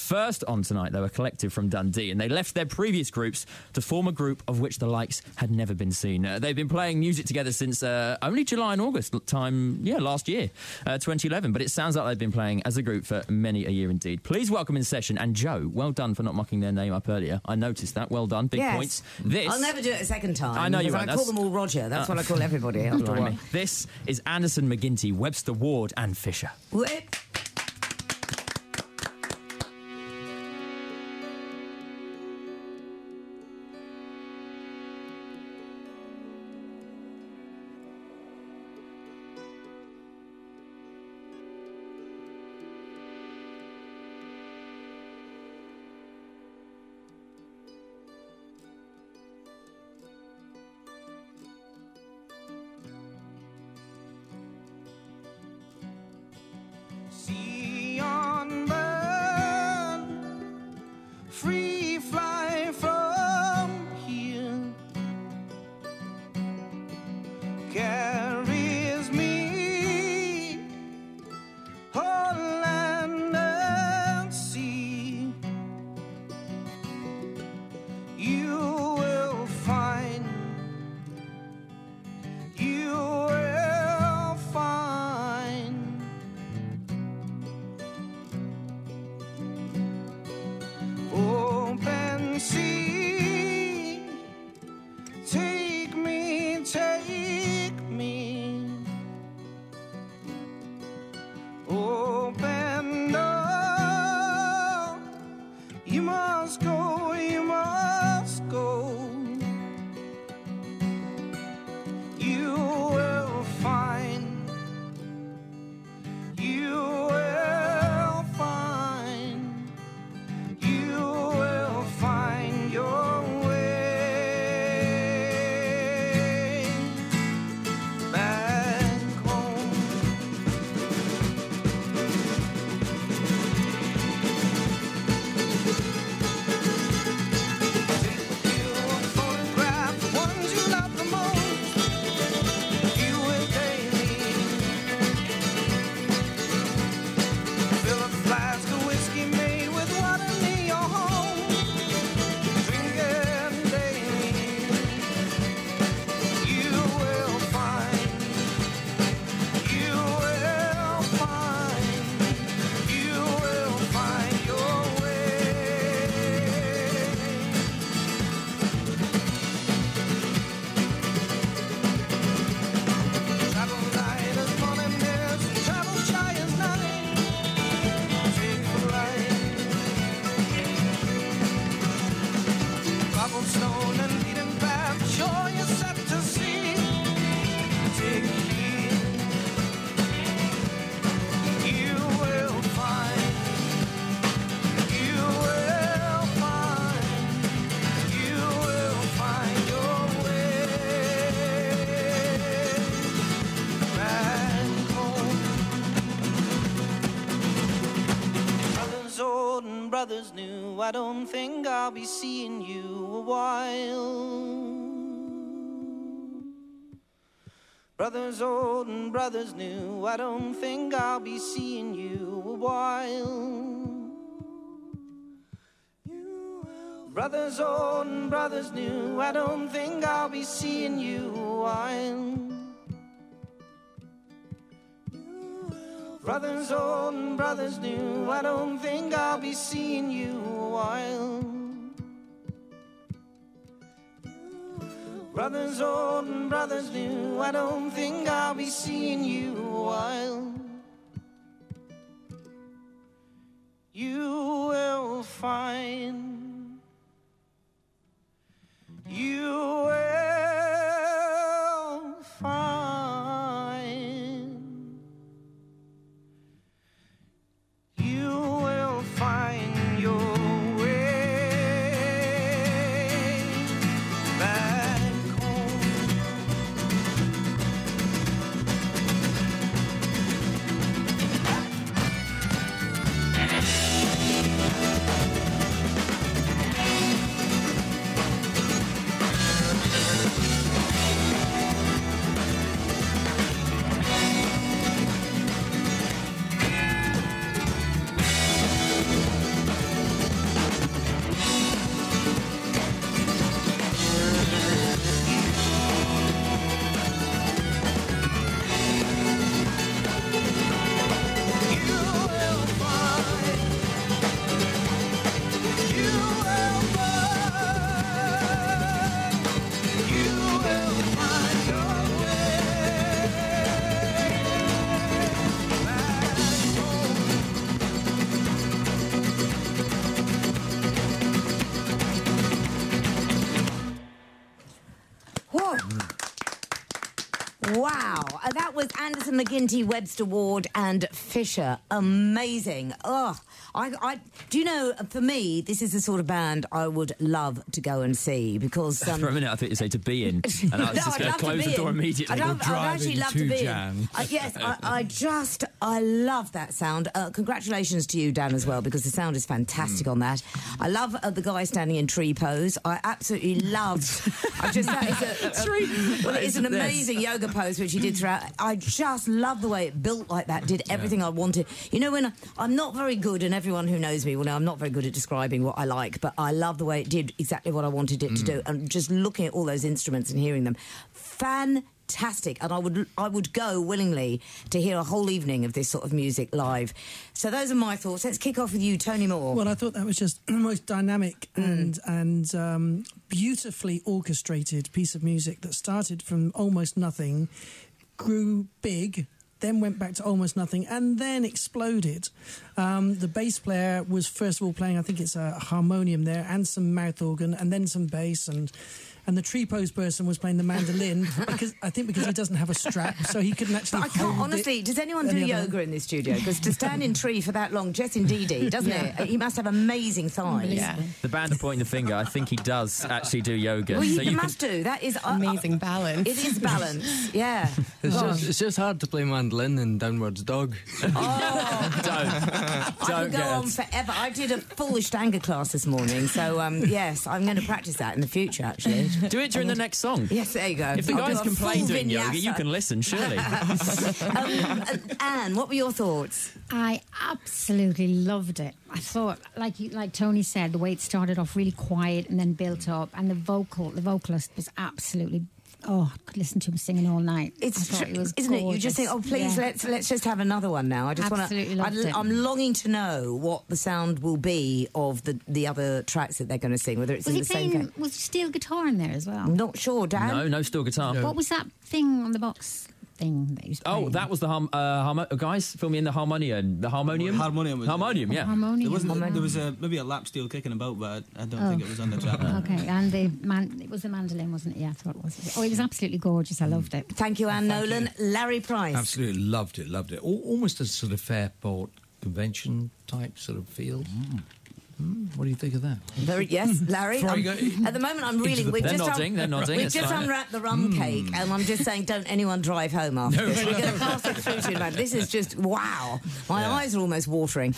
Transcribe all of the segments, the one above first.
First on tonight, they were a collective from Dundee, and they left their previous groups to form a group of which the likes had never been seen. They've been playing music together since only July and August time, last year, 2011. But it sounds like they've been playing as a group for many a year indeed. Please welcome in session, and Joe, well done for not mucking their name up earlier. I noticed that. Well done. Big points. I'll never do it a second time. I know you won't. I call them all Roger. That's what I call everybody after a while. This is Anderson, McGinty, Webster, Ward and Fisher. What? See on burn, free fly from here, carries me o'er land and sea. You will find, you will find open sea. Take me, take me. Open door. You must go, you must go. You will find, you will find, you will find your way back home. Take with you a photograph, the ones you love the most. You will daily fill a flask of whiskey made with water near your home. Drink it daily. You will find, you will find, you will find your way. Travel light as morning mist, travel shy as night. Take flight. Cobblestone and beaten path, sure you're set to see. Take heed. You will find, you will find, you will find your way back home. Brothers old and brothers new, I don't think I'll be seeing you a while. Brothers old and brothers new, I don't think I'll be seeing you a while. Brothers old and brothers new, I don't think I'll be seeing you a while. Brothers old and brothers new, I don't think I'll be seeing you a while. Brothers old and brothers new, I don't think I'll be seeing you a while. You will find, you will find, you will find your way back home. Wow, that was Anderson, McGinty, Webster, Ward and Fisher. Amazing. Oh, do you know, for me, this is the sort of band I would love to go and see because... For a minute, I thought you'd say to be in, and I was just going to close the door immediately. I'd actually love to be Jan. in. Yes, I love that sound. Congratulations to you, Dan, as well, because the sound is fantastic on that. I love the guy standing in tree pose. I absolutely love... it's an amazing yoga pose which he did throughout. I just love the way it built like that, did everything I wanted. You know, when I'm not very good, and everyone who knows me will know I'm not very good at describing what I like, but I love the way it did exactly what I wanted it to do, and just looking at all those instruments and hearing them. Fantastic, and I would go willingly to hear a whole evening of this sort of music live. So those are my thoughts. Let's kick off with you, Tony Moore. Well, I thought that was just the most dynamic and beautifully orchestrated piece of music that started from almost nothing, grew big, then went back to almost nothing, and then exploded. The bass player was first of all playing, I think it's a harmonium there, and some mouth organ, and then some bass, and the tree pose person was playing the mandolin because he doesn't have a strap, so he couldn't actually. But I can't honestly. Does anyone do yoga in this studio? Because to stand in tree for that long, just indeedy, doesn't it? He must have amazing thighs. Yeah. The band are pointing the finger. I think he does actually do yoga. Well, you must do. That is Amazing balance. It is balance. Yeah. It's just hard to play mandolin in Downwards Dog. Oh, Don't I could go on forever. I did a full Ashtanga class this morning, so yes, I'm going to practice that in the future. Actually, do it during the next song. Yes, there you go. If the I'll guys do a can play full doing yoga, vinyasa. you can listen, surely. Anne, what were your thoughts? I absolutely loved it. I thought, like Tony said, the way it started off really quiet and then built up, and the vocalist was absolutely. Oh, I could listen to him singing all night. It's true, isn't it? You just think, oh, please, let's just have another one now. I just want to. I'm longing to know what the sound will be of the other tracks that they're going to sing. Whether it's in the same thing. Was steel guitar in there as well? I'm not sure, Dan. No steel guitar. No. What was that thing on the box? Thing that he was playing? Oh, that was the guys, fill me in, the harmonium. The harmonium? Harmonium. Yeah. Harmonium. There was maybe a lap steel kicking about, but I don't think it was on the track. Okay, and it was the mandolin, wasn't it? Yeah, I thought it was. Oh, it was absolutely gorgeous. I loved it. Thank you, Anne Nolan. Larry Price. Absolutely loved it. Almost a sort of Fairport convention type sort of feel. What do you think of that? Yes, Larry. At the moment, I'm reeling. They're nodding. We've just unwrapped the rum cake, and I'm just saying, don't anyone drive home after this. We're going to pass it through to you, man. This is just wow. My eyes are almost watering.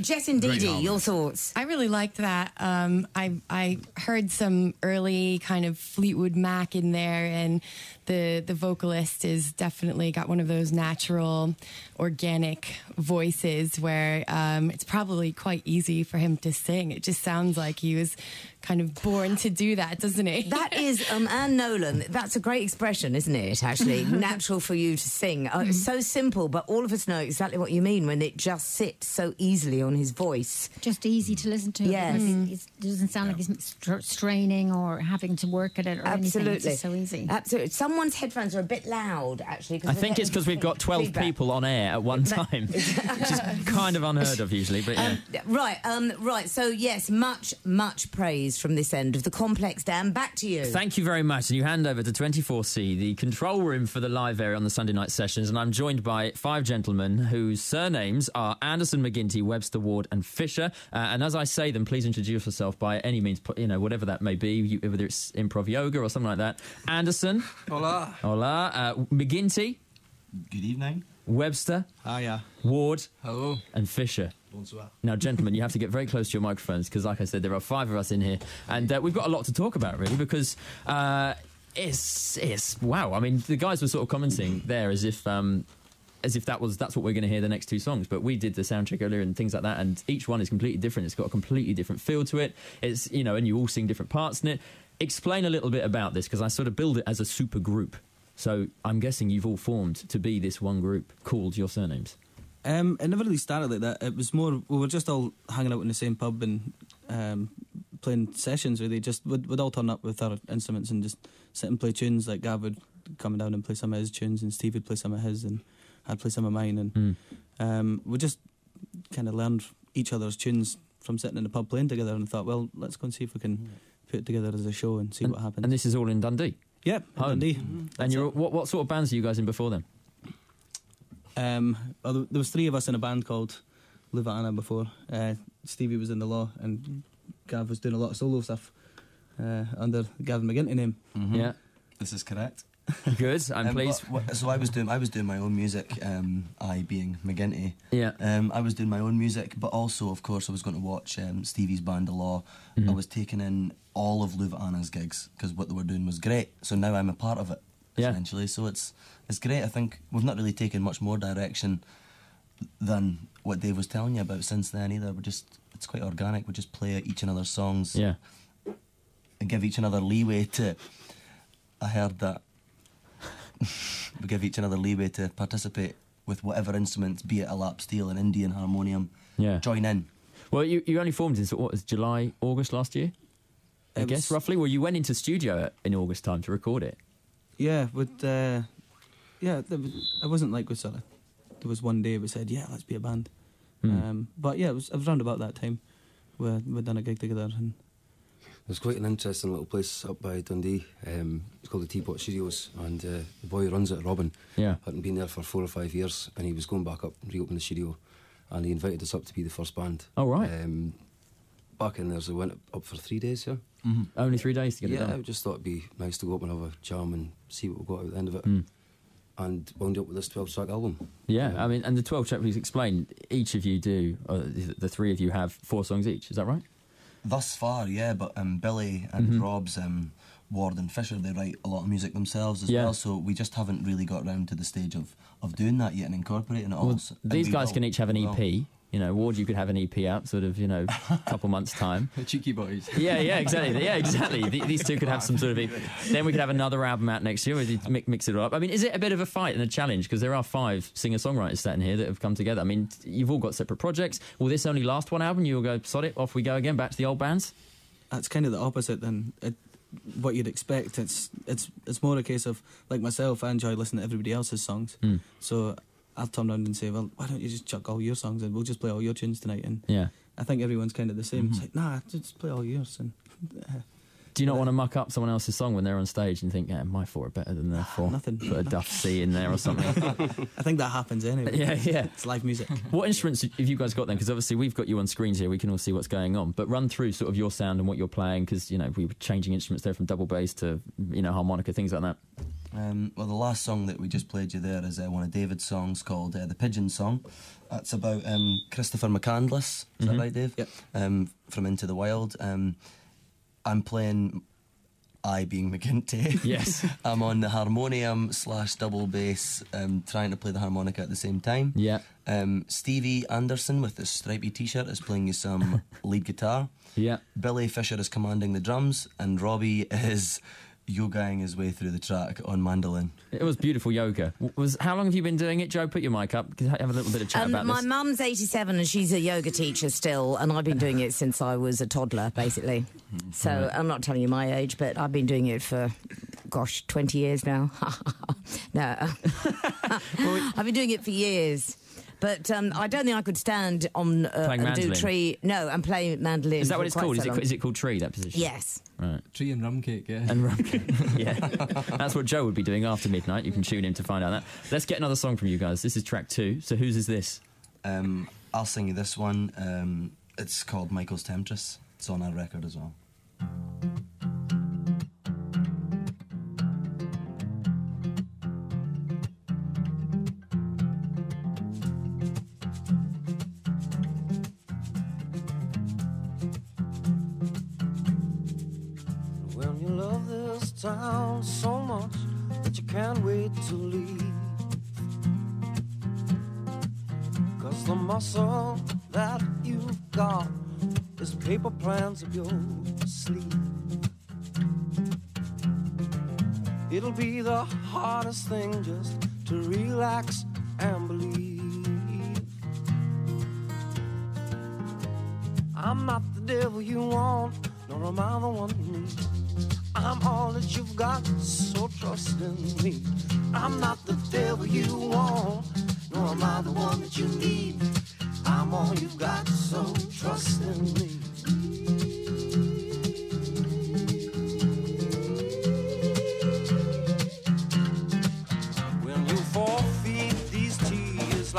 Jess and Dee Dee, your thoughts? I really liked that. I heard some early kind of Fleetwood Mac in there, and the vocalist is definitely got one of those natural, organic voices where it's probably quite easy for him to sing. It just sounds like he was kind of born to do that, doesn't it? That is, Anne Nolan, that's a great expression, isn't it, actually? Natural for you to sing. It's so simple, but all of us know exactly what you mean when it just sits so easily on his voice. Just easy to listen to. Yes. It doesn't sound like he's straining or having to work at it or anything. It's just so easy. Absolutely. Someone's headphones are a bit loud, actually. I think it's because we've got 12 people on air at one time, which is kind of unheard of usually, but yeah. Right. So, yes, much praise from this end of the complex. Dan, back to you. Thank you very much. And you hand over to 24C, the control room for the live area on the Sunday night sessions, and I'm joined by 5 gentlemen whose surnames are Anderson, McGinty, Webster, Ward and Fisher. And as I say them, please introduce yourself by any means, whatever that may be, whether it's improv yoga or something like that. Anderson. Hola. McGinty. Good evening. Webster. Hiya. Ward. Hello. And Fisher. Bonsoir. Now, gentlemen, you have to get very close to your microphones because, like I said, there are 5 of us in here, and we've got a lot to talk about, really, because it's wow. I mean, the guys were sort of commenting there as if that's what we're going to hear the next 2 songs. But we did the sound check earlier and things like that, and each one is completely different. It's got a completely different feel to it. It's and you all sing different parts in it. Explain a little bit about this because I sort of build it as a super group. So I'm guessing you've all formed to be this one group called Your Surnames. It never really started like that. It was more, we were just all hanging out in the same pub and playing sessions, really. We'd all turn up with our instruments and just sit and play tunes. Like Gav would come down and play some of his tunes, and Steve would play some of his, and I'd play some of mine. And we just kind of learned each other's tunes from sitting in the pub playing together, and thought, well, let's go and see if we can put it together as a show and see what happens. And this is all in Dundee? Yep, Home. Dundee. And you're what sort of bands are you guys in before then? Well, there was 3 of us in a band called Luvana before. Stevie was in the Law, and Gav was doing a lot of solo stuff under Gavin McGinty name. Mm-hmm. Yeah, this is correct. good. I'm pleased. So I was doing my own music. I being McGinty. Yeah. I was doing my own music, but also, of course, I was going to watch Stevie's band, The Law. Mm-hmm. I was taking in all of Luvana's gigs because what they were doing was great. So now I'm a part of it, essentially. So it's great. I think we've not really taken much more direction than what Dave was telling you about since then either. It's quite organic. We just play each another's songs. Yeah. And give each another leeway to. I heard that. We give each another leeway to participate with whatever instruments, be it a lap steel, an Indian harmonium. Yeah. Join in. Well, you only formed in what was July, August last year? I guess roughly. Well, you went into studio in August time to record it. Yeah, but it wasn't like we sort of. There was one day we said, yeah, let's be a band. But yeah, it was around about that time we'd done a gig together. And there's quite an interesting little place up by Dundee. It's called the Teapot Studios, and the boy who runs it, Robin, hadn't been there for 4 or 5 years, and he was going back up and reopen the studio, and he invited us up to be the first band. Oh, right. Back in there, so we went up for 3 days, yeah. Mm-hmm. Only 3 days to get it done? Yeah, I just thought it'd be nice to go up and have a jam and see what we got out at the end of it. And wound up with this 12-track album. Yeah, I mean, and the 12-track, please explain, each of you do, the 3 of you have 4 songs each, is that right? Thus far, yeah, but Billy and Rob's Ward and Fisher, they write a lot of music themselves as well, so we just haven't really got round to the stage of doing that yet and incorporating it all. Well, these guys can each have an EP. You know, Ward, you could have an EP out, sort of, a couple months' time. Cheeky boys. Yeah, exactly. Yeah, exactly. These 2 could have some sort of... Then we could have another album out next year where you mix it all up. I mean, is it a bit of a fight and a challenge? Because there are 5 singer-songwriters sat in here that have come together. I mean, you've all got separate projects. Will this only last 1 album? You'll go, sod it, off we go again, back to the old bands? That's kind of the opposite than what you'd expect. It's more a case of, like myself, I enjoy listening to everybody else's songs. So I'll turn around and say, well, why don't you just chuck all your songs and we'll just play all your tunes tonight? And I think everyone's kind of the same. It's like, nah, just play all yours. And do you not want to muck up someone else's song when they're on stage and think, yeah, my 4 are better than their 4? Nothing. Put a Duff C in there or something. I think that happens anyway. Yeah. It's live music. What instruments have you guys got then? Because obviously we've got you on screens here, we can all see what's going on. But run through sort of your sound and what you're playing, because, we were changing instruments there from double bass to, harmonica, things like that. Well, the last song that we just played you there is one of David's songs called The Pigeon Song. That's about Christopher McCandless. Is that right, Dave? Yep. From Into the Wild. I'm playing... I being McGinty. Yes. I'm on the harmonium / double bass, trying to play the harmonica at the same time. Yeah. Stevie Anderson with the stripy t-shirt is playing you some lead guitar. Yeah. Billy Fisher is commanding the drums, and Robbie is yogaing his way through the track on mandolin. It was beautiful yoga. How long have you been doing it, Joe? Put your mic up. Have a little bit of chat about my this. My mum's 87 and she's a yoga teacher still, and I've been doing it since I was a toddler, basically. So I'm not telling you my age, but I've been doing it for, 20 years now. No. I've been doing it for years. But I don't think I could stand on and do tree. No, and play mandolin. Is that what it's called? So is it called tree, that position? Yes. Right. Tree and rum cake, yeah. And rum cake, yeah. That's what Joe would be doing after midnight. You can tune in to find out that. Let's get another song from you guys. This is track 2. So whose is this? I'll sing you this one. It's called Michael's Temptress. It's on our record as well. Town so much that you can't wait to leave, 'cause the muscle that you've got is paper plans up your sleeve. It'll be the hardest thing just to relax and believe. I'm not the devil you want, nor am I the one you need. I'm all that you've got, so trust in me. I'm not the devil you want, nor am I the one that you need. I'm all you've got, so trust in me.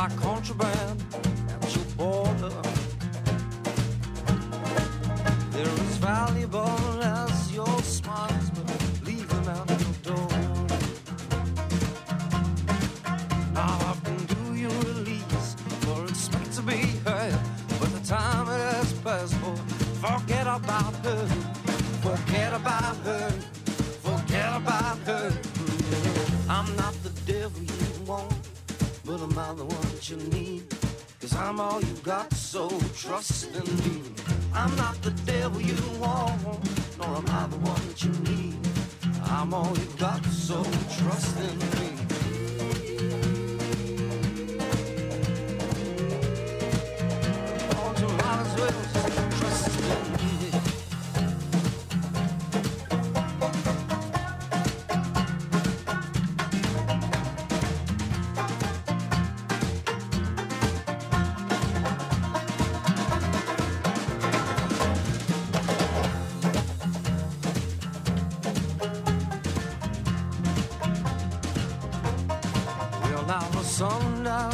like contraband at your border. They're as valuable as your smiles, but leave them out your door. Now I can do your release, or expect to be heard, but the time it has passed for. Forget about her, forget about her, forget about her. I'm not the devil you want, but I'm not the one that you need. Cause I'm all you got, so trust in me. I'm not the devil you want, nor am I the one that you need. I'm all you got, so trust in me. Oh, you might as well just trust in me.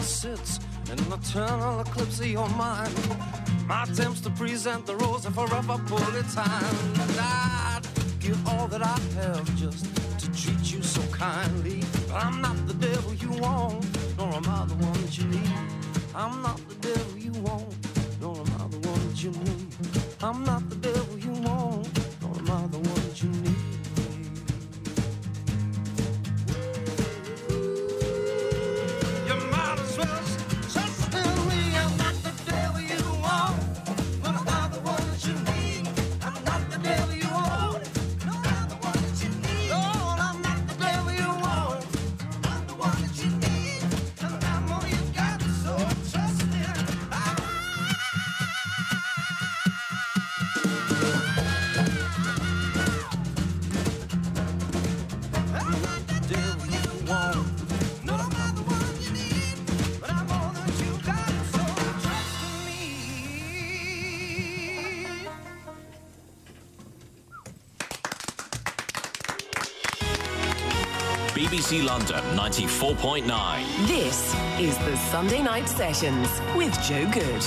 Sits in an eternal eclipse of your mind. My attempts to present the rose are forever poorly timed. And I'd give all that I have just to treat you so kindly. But I'm not the devil you want, nor am I the one that you need. I'm not the devil you want, nor am I the one that you need. I'm not the devil you want, nor am I the one that you need. BBC London 94.9. This is the Sunday Night Sessions with Joe Good.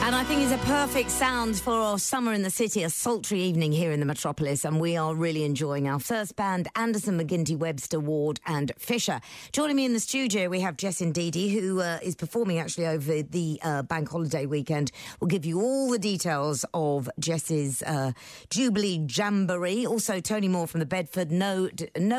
And I think it's a perfect sound for our summer in the city, a sultry evening here in the metropolis, and we are really enjoying our first band, Anderson, McGinty, Webster, Ward and Fisher. Joining me in the studio, we have Jess Ndidi, who is performing actually over the bank holiday weekend. We'll give you all the details of Jess's Jubilee Jamboree. Also, Tony Moore from the Bedford, no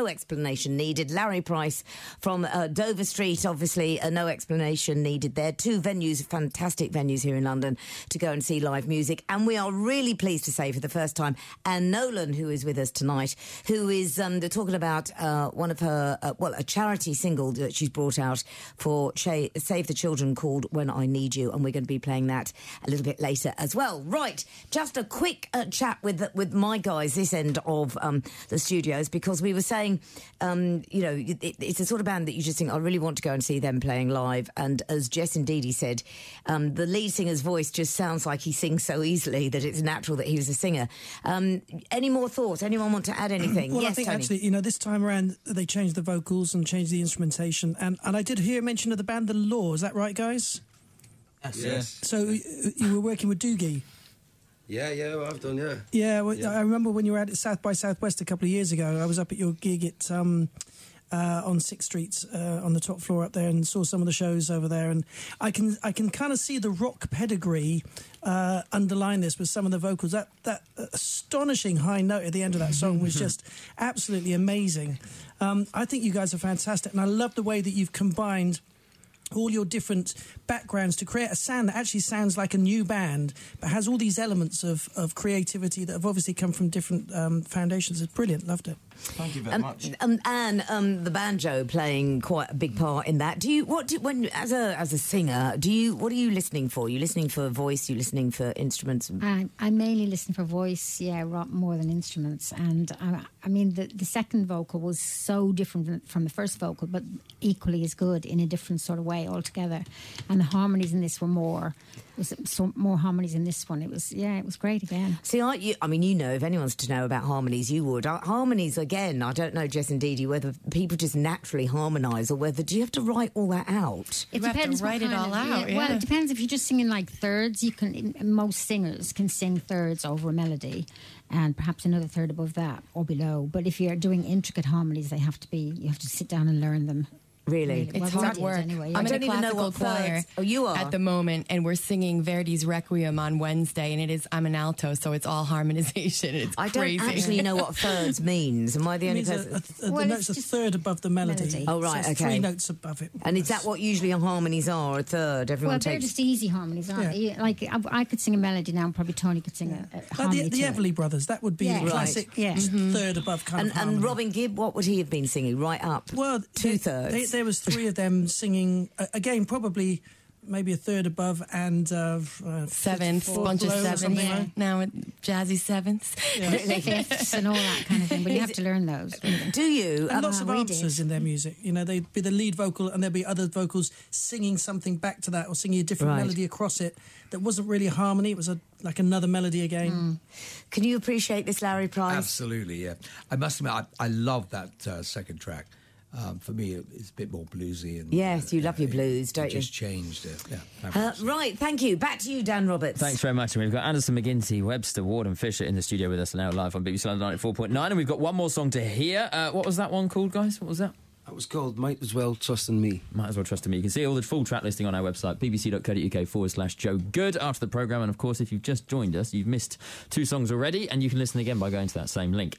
explanation needed. Larry Price from Dover Street, obviously, no explanation needed there. Two venues, fantastic venues here in London to go and see live music. And we are really pleased to say for the first time, Anne Nolan, who is with us tonight, who is talking about one of her, a charity single that she's brought out for Save the Children called When I Need You. And we're going to be playing that a little bit later as well. Right, just a quick chat with my guys this end of the studios, because we were saying, it's a sort of band that you just think, I really want to go and see them playing live. And as Jess Ndidi said, the lead singer's voice just sounds like he sings so easily that it's natural that he was a singer. Any more thoughts? Anyone want to add anything? Well, yes, I think Tony. actually, this time around they changed the vocals and changed the instrumentation, and I did hear mention of the band The Law. Is that right, guys? Yes. So you were working with Doogie? Yeah, well, I've done, yeah. Yeah, well, I remember when you were at South by Southwest a couple of years ago. I was up at your gig at on 6th Street on the top floor up there, and saw some of the shows over there, and I can kind of see the rock pedigree underline this with some of the vocals. That astonishing high note at the end of that song was just absolutely amazing. I think you guys are fantastic, and I love the way that you've combined all your different backgrounds to create a sound that actually sounds like a new band, but has all these elements of creativity that have obviously come from different foundations. It's brilliant. Loved it. Thank you very much. And the banjo playing quite a big part in that. As a singer, what are you listening for? Are you listening for voice? Are you listening for instruments? I mainly listen for voice, more than instruments. And I mean, the second vocal was so different from the first vocal, but equally as good in a different sort of way. way altogether. And the harmonies in this were more. There was more harmonies in this one. It was great again. See, I mean, you know, if anyone's to know about harmonies, you would. Harmonies, again, I don't know, Jess and Dee Dee, whether people just naturally harmonise or whether do you have to write all that out? It depends. Write it all out. Yeah. Well, it depends. If you're just singing like thirds, you can. Most singers can sing thirds over a melody, and perhaps another third above that or below. But if you're doing intricate harmonies, you have to sit down and learn them. Really? It's hard work. Anyway. I'm in a classical choir you are? at the moment, and we're singing Verdi's Requiem on Wednesday, and I'm an alto, so it's all harmonization. It's crazy. I don't actually know what thirds means. Am I the only person? The note's a third above the melody. Oh, right, so okay. 3 notes above it. And is that what usually harmonies are, a third? Everyone they're just easy harmonies, aren't they? Like, I could sing a melody now, and probably Tony could sing a harmony. The Everly Brothers, that would be the classic third above kind of harmony. And Robin Gibb, what would he have been singing? Right up? Well, 2/3. There was 3 of them singing, again, probably maybe a third above and sevenths, bunch of sevenths. Like. Now jazzy sevenths, fifths, and all that kind of thing. But you have to learn those. Do you? And lots of answers in their music. You know, they'd be the lead vocal, and there'd be other vocals singing something back to that, or singing a different melody across it. That wasn't really a harmony. It was like another melody again. Can you appreciate this, Larry Price? Absolutely, yeah. I must admit, I love that second track. For me, it's a bit more bluesy. And, yes, you love your blues, don't you? Just changed it. Right, thank you. Back to you, Dan Roberts. Thanks very much. And we've got Anderson, McGinty, Webster, Ward and Fisher in the studio with us now live on BBC London 94.9. And we've got one more song to hear. What was that one called, guys? What was that? That was called Might As Well Trust in Me. Might As Well Trust in Me. You can see all the full track listing on our website, bbc.co.uk/Joe Good after the programme. And of course, if you've just joined us, you've missed 2 songs already, and you can listen again by going to that same link.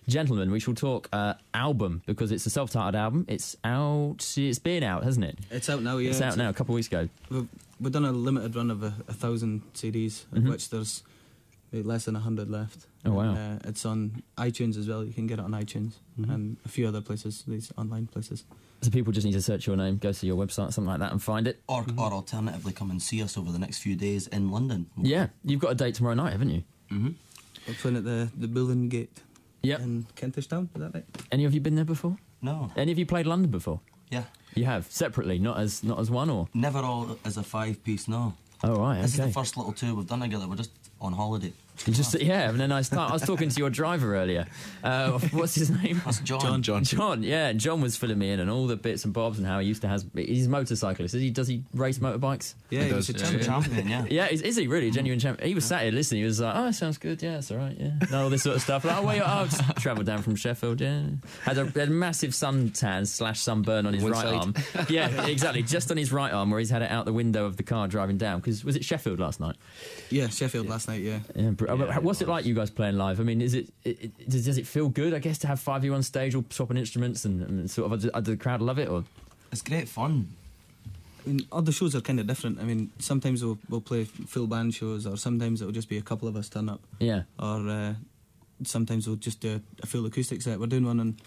Gentlemen, we shall talk album, because it's a self-titled album. It's out. It's been out, hasn't it? It's out now, yeah. It's out now, a couple of weeks ago. We've done a limited run of 1,000 CDs, of which there's less than 100 left. Oh, wow. And, it's on iTunes as well. You can get it on iTunes and a few other places, these online places. So people just need to search your name, go to your website, something like that, and find it. Or alternatively, come and see us over the next few days in London. Yeah, you've got a date tomorrow night, haven't you? We're playing at the Bullen Gate in Kentish Town, is that right? Any of you been there before? No. Any of you played London before? Yeah. You have? Separately, not as one, or? Never all as a 5-piece, no. Oh, right, This is the first little tour we've done together. We're just on holiday. Having a nice time. I was talking to your driver earlier. What's his name? That's John. John, yeah. And John was filling me in and all the bits and bobs and how he used to he's a motorcyclist. Does he race motorbikes? Yeah, he does. He's a champion, yeah. Yeah, is he really a genuine champion? He was sat here listening. He was like, "Oh, sounds good. Yeah, it's all right. Yeah, no, all this sort of stuff." Like, I've just travelled down from Sheffield. Yeah, had a massive suntan / sunburn on his right arm. Yeah, exactly. Just on his right arm, where he's had it out the window of the car driving down. Because was it Sheffield last night? Yeah, Sheffield last night. Yeah. What's it like, you guys playing live? I mean, does it feel good, I guess, to have 5 of you on stage all swapping instruments and sort of, does the crowd love it? Or it's great fun. I mean, all the shows are kind of different. I mean, sometimes we'll play full band shows, or sometimes it'll just be a couple of us turn up. Yeah. Or sometimes we'll just do a full acoustic set. We're doing one on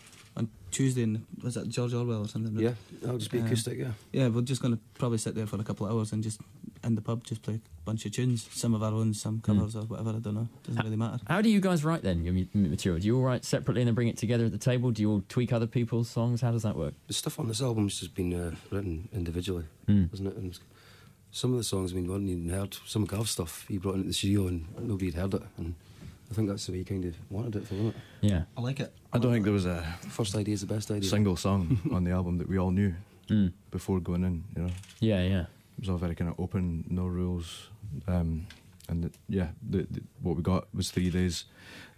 Tuesday, was that George Orwell or something? Yeah, that'll just be acoustic, yeah. Yeah, we're just going to probably sit there for a couple of hours and just, in the pub, just play a bunch of tunes. Some of our own, some covers or whatever, I don't know. Doesn't really matter. How do you guys write then, your material? Do you all write separately and then bring it together at the table? Do you all tweak other people's songs? How does that work? The stuff on this album's just been written individually, hasn't it? And some of the songs, we hadn't even heard. Some Gav stuff he brought into the studio and nobody had heard it. And I think that's the way he kind of wanted it, wasn't it? Yeah. I like it. I don't think there was a first idea is the best idea. Single song on the album that we all knew before going in, you know. Yeah, yeah. It was all very kind of open, no rules. What we got was 3 days,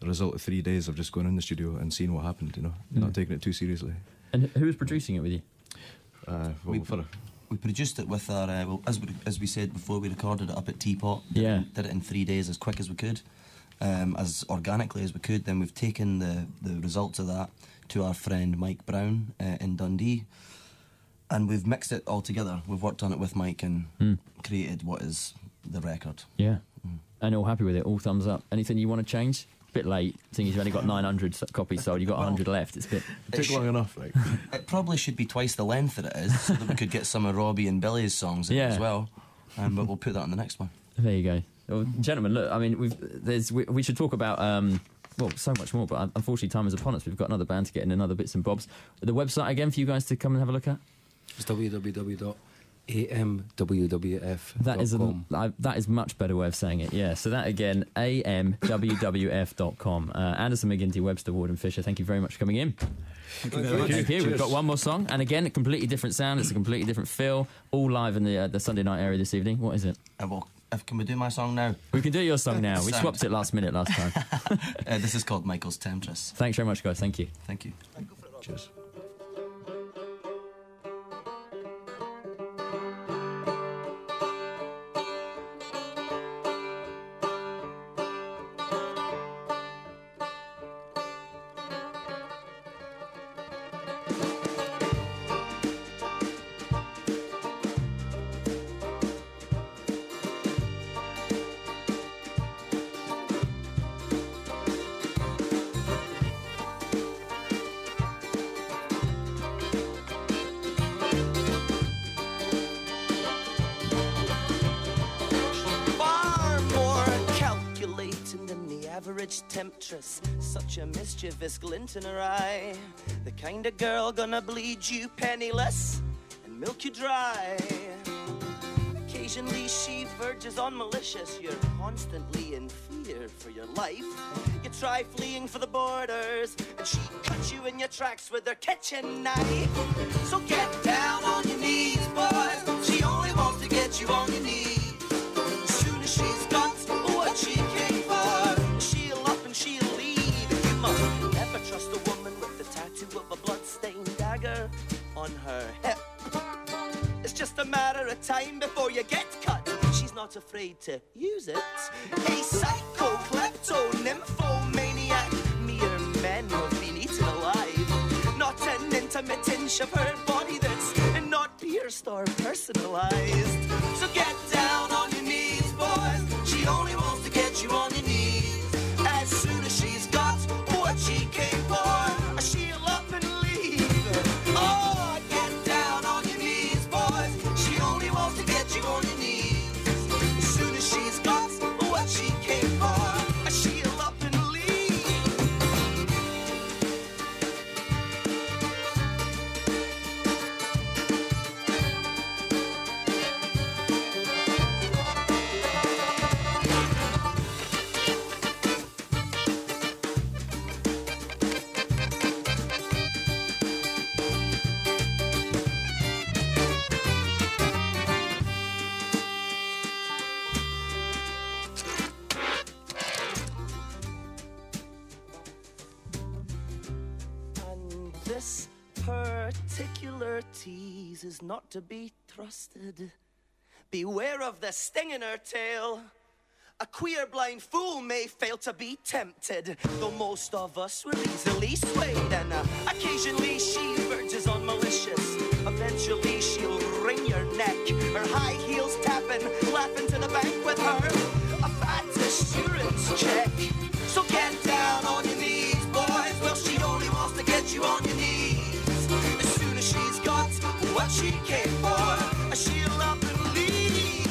the result of 3 days of just going in the studio and seeing what happened, you know, not taking it too seriously. And who was producing it with you? We produced it with our, as we said before, we recorded it up at Teapot. Did it in 3 days as quick as we could. As organically as we could. Then we've taken the results of that to our friend Mike Brown in Dundee, and we've mixed it all together. We've worked on it with Mike and created what is the record. Yeah. And all happy with it, all thumbs up. Anything you want to change? Bit late, seeing as you've only got 900 copies sold, you've got 100 left. It took long enough. Like. It probably should be twice the length that it is, so that we could get some of Robbie and Billy's songs in as well. But we'll put that on the next one. There you go. Well, gentlemen, look, I mean, we should talk about, so much more, but unfortunately time is upon us. We've got another band to get in and other bits and bobs. The website again for you guys to come and have a look at? It's www.bbc.co.uk. amwwf.com. That is much better way of saying it. Yeah. So that again, amwwf.com. Anderson, McGinty, Webster, Ward, and Fisher. Thank you very much for coming in. Thank you very much. Thank you. We've got one more song, and again, a completely different sound. It's a completely different feel. All live in the Sunday night area this evening. What is it? Can we do my song now? We can do your song now. We swapped it last minute last time. This is called Michael's Temptress. Thanks very much, guys. Thank you. Thank you. Cheers. Temptress, such a mischievous glint in her eye, the kind of girl gonna bleed you penniless and milk you dry. Occasionally she verges on malicious, you're constantly in fear for your life. You try fleeing for the borders and she cuts you in your tracks with her kitchen knife. So get down on your knees, boys, she only wants to get you on your knees. As soon as she's got what she came for, trust a woman with the tattoo of a blood-stained dagger on her hip. It's just a matter of time before you get cut. She's not afraid to use it. A psycho, klepto, nymphomaniac, mere men have been eaten alive. Not an intimate inch of her body that's not pierced or personalized. So get down on your knees, boys. She only wants to get you on your knees. As soon as she's got what she came for, she'll up and leave. Oh, get down on your knees, boys. She only wants to get you on your knees. As soon as she's got what she came for, she'll up and tease is not to be trusted. Beware of the sting in her tail. A queer blind fool may fail to be tempted, though most of us were easily swayed, and occasionally she verges on malicious. Eventually she'll wring your neck, her high heels tapping, laughing to the bank with her a fat assurance check. So get down on your knees, boys. Well, she only wants to get you on your knees. As soon as she's got what she came for, she'll up and leave.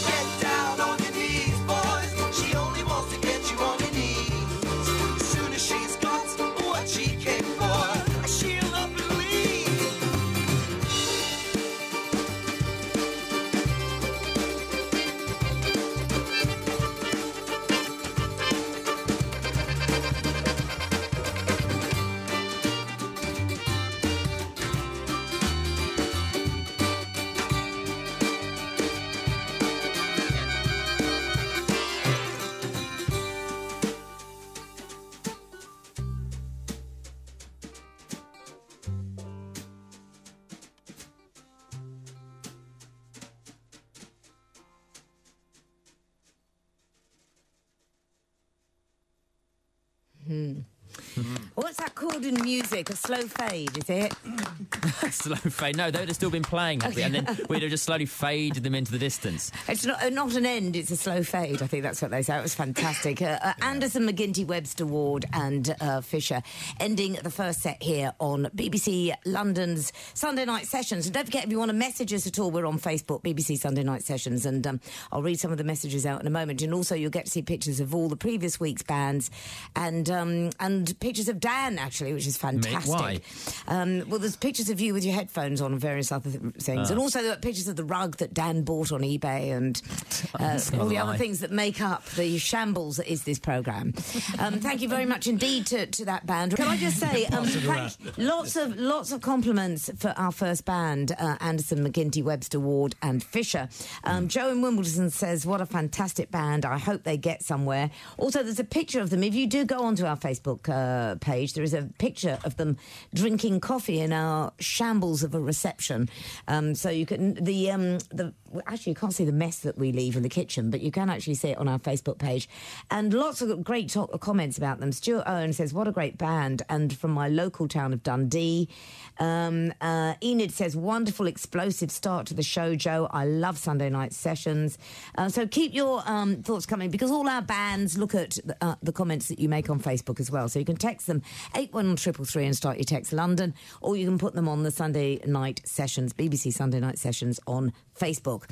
Get down on your knees, boys. She only wants to get you on your knees. As soon as she's got what she came for, she'll up and What's that called in music? A slow fade, is it? Slow fade. No, they'd have still been playing, okay. And then we'd have just slowly faded them into the distance. It's not an end, it's a slow fade. I think that's what they say. It was fantastic. Anderson, McGinty, Webster, Ward and Fisher ending the first set here on BBC London's Sunday Night Sessions. And don't forget, if you want to message us at all, we're on Facebook, BBC Sunday Night Sessions, and I'll read some of the messages out in a moment. And also you'll get to see pictures of all the previous week's bands and pictures of Dan van, actually, which is fantastic. Why? Well, there's pictures of you with your headphones on and various other things. And also there are pictures of the rug that Dan bought on eBay and all the other things that make up the shambles that is this programme. Thank you very much indeed to that band. Can I just say, lots of compliments for our first band, Anderson, McGinty, Webster, Ward and Fisher. Joe in Wimbledon says, what a fantastic band. I hope they get somewhere. Also, there's a picture of them. If you do go onto our Facebook page, there is a picture of them drinking coffee in our shambles of a reception. So you can... Actually, you can't see the mess that we leave in the kitchen, but you can actually see it on our Facebook page. And lots of great comments about them. Stuart Owen says, what a great band. And from my local town of Dundee. Enid says, wonderful, explosive start to the show, Joe. I love Sunday night sessions. So keep your thoughts coming, because all our bands look at the comments that you make on Facebook as well. So you can text them 81333 and start your text London, or you can put them on the Sunday night sessions, BBC Sunday night sessions on Facebook.